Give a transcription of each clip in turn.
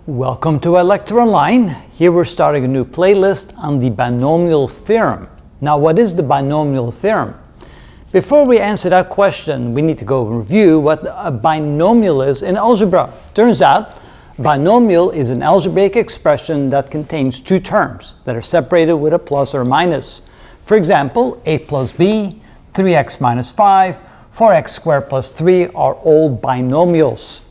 Welcome to Lecture Online. Here we're starting a new playlist on the Binomial Theorem. Now, what is the Binomial Theorem? Before we answer that question, we need to go review what a binomial is in algebra. Turns out, binomial is an algebraic expression that contains two terms that are separated with a plus or minus. For example, a plus b, 3x minus 5, 4x squared plus 3 are all binomials.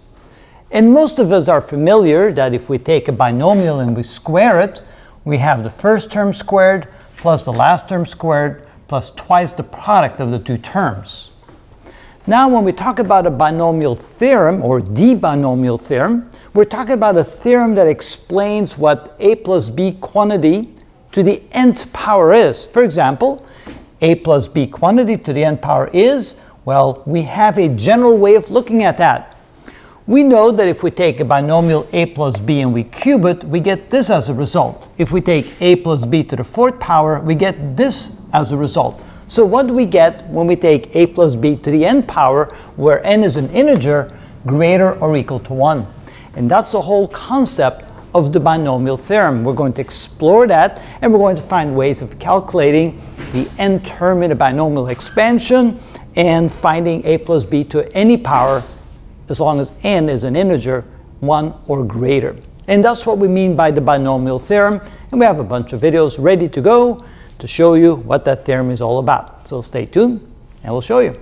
And most of us are familiar that if we take a binomial and we square it, we have the first term squared plus the last term squared plus twice the product of the two terms. Now, when we talk about a binomial theorem or the binomial theorem, we're talking about a theorem that explains what a plus b quantity to the nth power is. For example, a plus b quantity to the nth power is, well, we have a general way of looking at that. We know that if we take a binomial a plus b and we cube it, we get this as a result. If we take a plus b to the fourth power, we get this as a result. So what do we get when we take a plus b to the n power, where n is an integer greater or equal to 1? And that's the whole concept of the binomial theorem. We're going to explore that, and we're going to find ways of calculating the n term in a binomial expansion and finding a plus b to any power as long as n is an integer 1 or greater. And that's what we mean by the binomial theorem, and we have a bunch of videos ready to go to show you what that theorem is all about. So stay tuned and we'll show you.